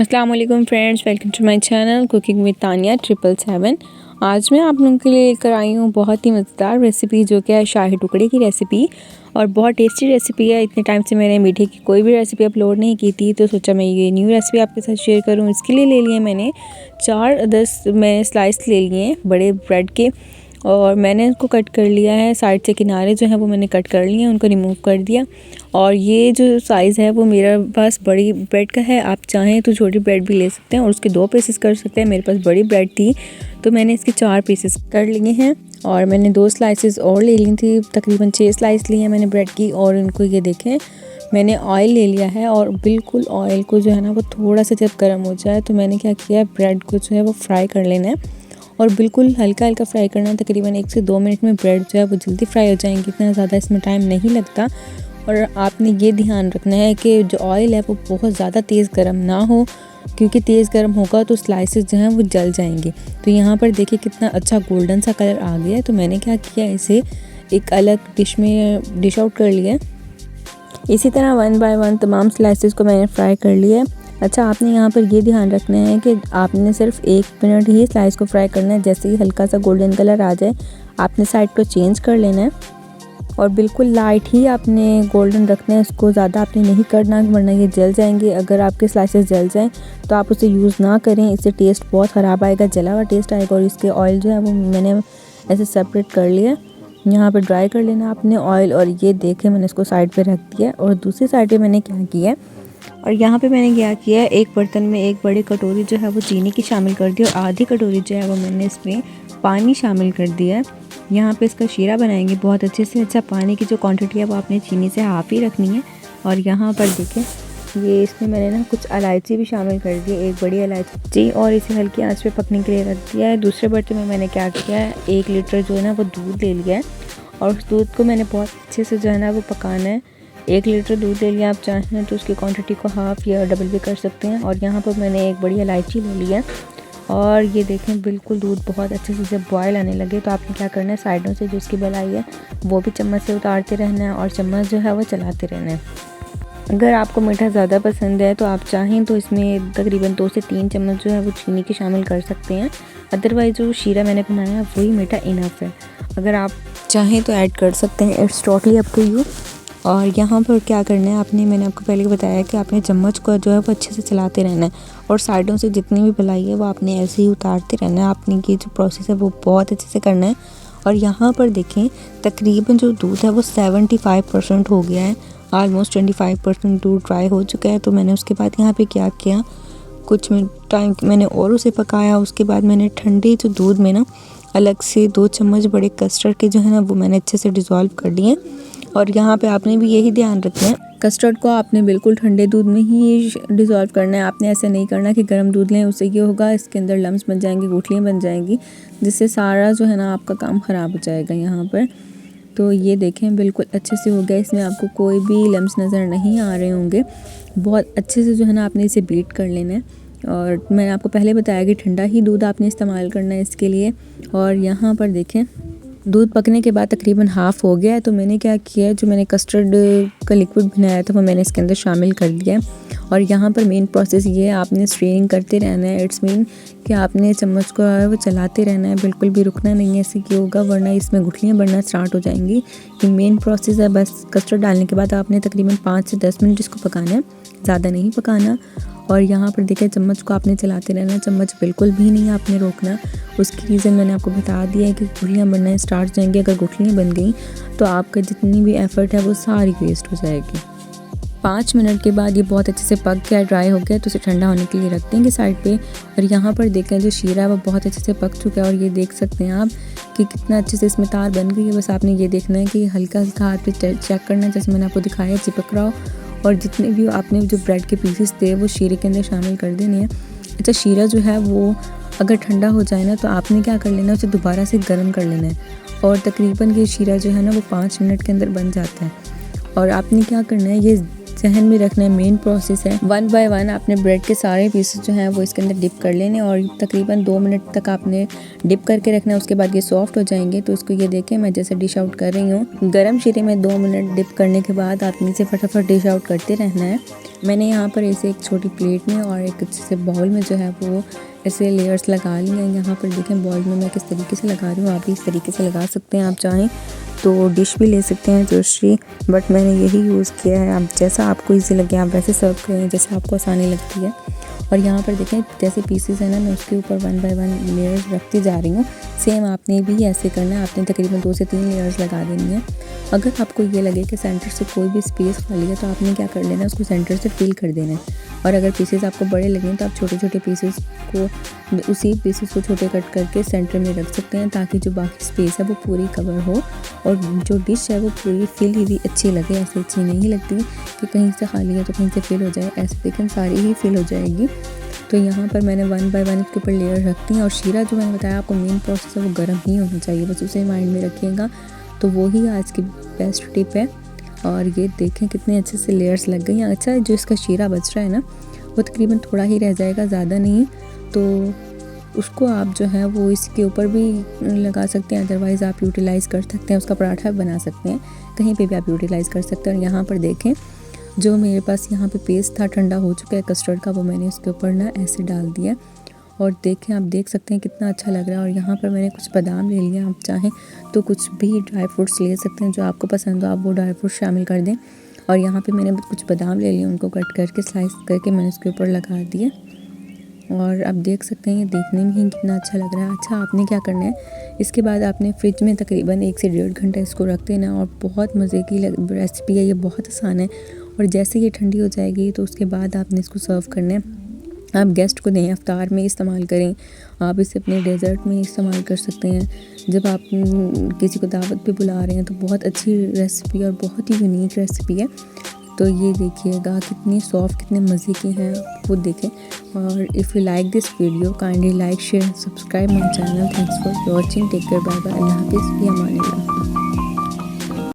अस्सलाम वालेकुम friends, welcome to my channel cooking with Tania 777। आज मैं आप लोगों के लिए लेकर आई हूँ बहुत ही मज़ेदार रेसिपी, जो कि है शाही टुकड़े की रेसिपी और बहुत टेस्टी रेसिपी है। इतने टाइम से मैंने मीठे की कोई भी रेसिपी अपलोड नहीं की थी, तो सोचा मैं ये न्यू रेसिपी आपके साथ शेयर करूँ। इसके लिए ले लिए मैंने 4-10 मैंने स्लाइस ले लिए हैं बड़े ब्रेड के, और मैंने इसको कट कर लिया है। साइड से किनारे जो है वो मैंने कट कर लिए हैं, उनको रिमूव कर दिया। और ये जो साइज़ है वो मेरे पास बड़ी ब्रेड का है, आप चाहें तो छोटी ब्रेड भी ले सकते हैं और उसके 2 पीसेस कर सकते हैं। मेरे पास बड़ी ब्रेड थी तो मैंने इसके 4 पीसेस कर लिए हैं। और मैंने 2 स्लाइसेस और ले ली थी, तकरीबन 6 स्लाइस ली हैं मैंने ब्रेड की। और इनको ये देखें, मैंने ऑयल ले लिया है और बिल्कुल ऑयल को जो है ना वो थोड़ा सा जब गर्म हो जाए तो मैंने क्या किया है, ब्रेड को जो है वो फ्राई कर लेना है और बिल्कुल हल्का हल्का फ्राई करना है। तकरीबन 1 से 2 मिनट में ब्रेड जो है वो जल्दी फ्राई हो जाएंगी, इतना ज़्यादा इसमें टाइम नहीं लगता। और आपने ये ध्यान रखना है कि जो ऑयल है वो बहुत ज़्यादा तेज़ गर्म ना हो, क्योंकि तेज़ गर्म होगा तो स्लाइसेस जो हैं वो जल जाएंगे। तो यहाँ पर देखिए कितना अच्छा गोल्डन सा कलर आ गया है। तो मैंने क्या किया, इसे एक अलग डिश में डिश आउट कर लिया। इसी तरह 1 बाय 1 तमाम स्लाइसेस को मैंने फ्राई कर लिया है। अच्छा, आपने यहाँ पर ये ध्यान रखना है कि आपने सिर्फ 1 मिनट ही स्लाइस को फ्राई करना है। जैसे ही हल्का सा गोल्डन कलर आ जाए आपने साइड को चेंज कर लेना है और बिल्कुल लाइट ही आपने गोल्डन रखना है। इसको ज़्यादा आपने नहीं करना, वरना ये जल जाएंगे। अगर आपके स्लाइसेस जल जाएं तो आप उसे यूज़ ना करें, इससे टेस्ट बहुत ख़राब आएगा, जला हुआ टेस्ट आएगा। और इसके ऑयल जो है वो मैंने ऐसे सेपरेट कर लिया, यहाँ पर ड्राई कर लेना आपने ऑयल। और ये देखें, मैंने इसको साइड पे रख दिया। और दूसरी साइड पे मैंने क्या किया है, और यहाँ पे मैंने क्या किया है, एक बर्तन में 1 बड़ी कटोरी जो है वो चीनी की शामिल कर दी और आधी कटोरी जो है वो मैंने इसमें पानी शामिल कर दिया है। यहाँ पे इसका शीरा बनाएंगे बहुत अच्छे से। अच्छा, पानी की जो क्वांटिटी है वो आपने चीनी से हाफ़ ही रखनी है। और यहाँ पर देखें, ये इसमें मैंने ना कुछ इलायची भी शामिल कर दी, 1 बड़ी इलायची, और इसे हल्की आंच पे पकने के लिए रख दिया है। दूसरे बर्तन में मैंने क्या किया है, 1 लीटर जो है ना वो दूध ले लिया है और उस दूध को मैंने बहुत अच्छे से जो है ना वो पकाना है। 1 लीटर दूध ले लिया, आप चाहें तो उसकी क्वांटिटी को हाफ़ या डबल भी कर सकते हैं। और यहाँ पर मैंने 1 बड़ी इलायची ले ली है। और ये देखें, बिल्कुल दूध बहुत अच्छे से जब बॉयल आने लगे तो आपने क्या करना है, साइडों से जो इसकी बलाई है वो भी चम्मच से उतारते रहना है और चम्मच जो है वो चलाते रहना है। अगर आपको मीठा ज़्यादा पसंद है तो आप चाहें तो इसमें तकरीबन 2 से 3 चम्मच जो है वो चीनी की शामिल कर सकते हैं। अदरवाइज़ जो शीरा मैंने बनाया है वही मीठा इनफ है, अगर आप चाहें तो ऐड कर सकते हैं, it's totally up to you. और यहाँ पर क्या करना है आपने, मैंने आपको पहले बताया कि आपने चम्मच को जो है वो अच्छे से चलाते रहना है और साइडों से जितनी भी बलाई है वो आपने ऐसे ही उतारते रहना है। आपने ये जो प्रोसेस है वो बहुत अच्छे से करना है। और यहाँ पर देखें, तकरीबन जो दूध है वो 75% हो गया है, ऑलमोस्ट 25% दूध ड्राई हो चुका है। तो मैंने उसके बाद यहाँ पे क्या किया, कुछ मिनट टाइम मैंने और उसे पकाया। उसके बाद मैंने ठंडे जो दूध में ना अलग से 2 चम्मच बड़े कस्टर्ड के जो है ना वो मैंने अच्छे से डिज़ोल्व कर दिए। और यहाँ पे आपने भी यही ध्यान रखना है, कस्टर्ड को आपने बिल्कुल ठंडे दूध में ही डिज़ोल्व करना है। आपने ऐसे नहीं करना कि गर्म दूध लें, उससे ये होगा इसके अंदर लम्स बन जाएंगे, गुठलियाँ बन जाएंगी, जिससे सारा जो है ना आपका काम ख़राब हो जाएगा यहाँ पर। तो ये देखें, बिल्कुल अच्छे से हो गया, इसमें आपको कोई भी लम्स नज़र नहीं आ रहे होंगे। बहुत अच्छे से जो है ना आपने इसे बीट कर लेना है। और मैंने आपको पहले बताया कि ठंडा ही दूध आपने इस्तेमाल करना है इसके लिए। और यहाँ पर देखें, दूध पकने के बाद तकरीबन हाफ़ हो गया है। तो मैंने क्या किया है, जो मैंने कस्टर्ड का लिक्विड बनाया था वो मैंने इसके अंदर शामिल कर दिया है। और यहाँ पर मेन प्रोसेस ये है, आपने स्ट्रेनिंग करते रहना है। इट्स मीन कि आपने चम्मच को वो चलाते रहना है, बिल्कुल भी रुकना नहीं है। इससे क्या होगा, वरना इसमें गुठलियाँ बनना स्टार्ट हो जाएंगी। ये मेन प्रोसेस है। बस कस्टर्ड डालने के बाद आपने तकरीबन 5 से 10 मिनट इसको पकाना है, ज़्यादा नहीं पकाना। और यहाँ पर देखिए, चम्मच को आपने चलाते रहना, चम्मच बिल्कुल भी नहीं आपने रोकना। उसकी रीज़न मैंने आपको बता दिया है कि गुठलियाँ बनना स्टार्ट हो जाएंगी। अगर गुठलियाँ बन गई तो आपका जितनी भी एफ़र्ट है वो सारी वेस्ट हो जाएगी। 5 मिनट के बाद ये बहुत अच्छे से पक गया, ड्राई हो गया, तो इसे ठंडा होने के लिए रख देंगे साइड पे। और यहाँ पर देखें, जो शीरा है वो बहुत अच्छे से पक चुका है। और ये देख सकते हैं आप कि कितना अच्छे से इसमें तार बन गई है। बस आपने ये देखना है कि हल्का हल्का हाथ पे चेक करना है, जैसे मैंने आपको दिखाया, चिपक रहा हो। और जितने भी आपने जो ब्रेड के पीसेस थे वो शीरे के अंदर शामिल कर देने हैं। अच्छा, शीरा जो है वो अगर ठंडा हो जाए ना तो आपने क्या कर लेना है, उसे दोबारा से गर्म कर लेना है। और तकरीबन ये शीरा जो है ना वो 5 मिनट के अंदर बन जाता है। और आपने क्या करना है, ये जहन में रखना है मेन प्रोसेस है। 1 बाय 1 आपने ब्रेड के सारे पीसेस जो हैं वो इसके अंदर डिप कर लेने और तकरीबन 2 मिनट तक आपने डिप करके रखना है। उसके बाद ये सॉफ्ट हो जाएंगे। तो इसको ये देखें, मैं जैसे डिश आउट कर रही हूँ। गरम शीरे में 2 मिनट डिप करने के बाद आपने इसे फटाफट डिश आउट करते रहना है। मैंने यहाँ पर इसे एक छोटी प्लेट में और एक अच्छे बाउल में जो है वो ऐसे लेयर्स लगा लिए हैं। यहाँ पर देखें बॉल में मैं किस तरीके से लगा रही हूँ, आप भी इस तरीके से लगा सकते हैं। आप चाहें तो डिश भी ले सकते हैं दूसरी, बट मैंने यही यूज़ किया है। आप जैसा आपको इजी लगे आप वैसे सर्व करें, जैसे आपको आसानी लगती है। और यहाँ पर देखें जैसे पीसेस है ना, मैं उसके ऊपर 1 बाय 1 लेयर्स रखती जा रही हूँ। सेम आपने भी ऐसे करना है। आपने तकरीबन 2 से 3 लेयर्स लगा देनी है। अगर आपको ये लगे कि सेंटर से कोई भी स्पेस खाली है तो आपने क्या कर लेना है, उसको सेंटर से फिल कर देना है। और अगर पीसेस आपको बड़े लगें तो आप छोटे छोटे पीसेस को उसी पीसेस को छोटे कट करके सेंटर में रख सकते हैं, ताकि जो बाकी स्पेस है वो पूरी कवर हो और जो डिश है वो पूरी फिल ही अच्छी लगे। ऐसे अच्छी नहीं लगती कि कहीं से खाली है तो कहीं से फिल हो जाए, ऐसे देखें सारी ही फिल हो जाएगी। तो यहाँ पर मैंने 1 बाय 1 इसके ऊपर लेयर रखती हैं। और शीरा जो मैंने बताया आपको मेन प्रोसेस है वो गर्म ही होना चाहिए, बस उसे माइंड में रखिएगा। तो वो ही आज की बेस्ट टिप है। और ये देखें कितने अच्छे से लेयर्स लग गई हैं। अच्छा, जो इसका शीरा बच रहा है ना वो तकरीबन थोड़ा ही रह जाएगा, ज़्यादा नहीं। तो उसको आप जो है वो इसके ऊपर भी लगा सकते हैं, अदरवाइज़ आप यूटिलाइज़ कर सकते हैं, उसका पराठा बना सकते हैं, कहीं पे भी आप यूटिलाइज़ कर सकते हैं। और यहाँ पर देखें जो मेरे पास यहाँ पे पेस्ट था ठंडा हो चुका है कस्टर्ड का, वो मैंने इसके ऊपर ना ऐसे डाल दिया। और देखें आप देख सकते हैं कितना अच्छा लग रहा है। और यहाँ पर मैंने कुछ बादाम ले लिया, आप चाहें तो कुछ भी ड्राई फ्रूट्स ले सकते हैं, जो आपको पसंद हो आप वो ड्राई फ्रूट्स शामिल कर दें। और यहाँ पे मैंने कुछ बादाम ले लिए, उनको कट करके स्लाइस करके मैंने इसके ऊपर लगा दिए। और आप देख सकते हैं ये देखने में ही कितना अच्छा लग रहा है। अच्छा, आपने क्या करना है, इसके बाद आपने फ्रिज में तकरीबन 1 से 1.5 घंटा इसको रख देना। और बहुत मज़े की रेसिपी है, ये बहुत आसान है। और जैसे ये ठंडी हो जाएगी तो उसके बाद आपने इसको सर्व करना है। आप गेस्ट को दें, इफ्तार में इस्तेमाल करें, आप इसे अपने डेज़र्ट में इस्तेमाल कर सकते हैं। जब आप किसी को दावत पे बुला रहे हैं तो बहुत अच्छी रेसिपी और बहुत ही यूनिक रेसिपी है। तो ये देखिएगा कितनी सॉफ्ट, कितने मज़े की हैं, खुद देखें। और if you like this video kindly like share subscribe my channel. Thanks for watching. Take care, bye bye, अल्लाह हाफिज़, फ़ी अमान अल्लाह।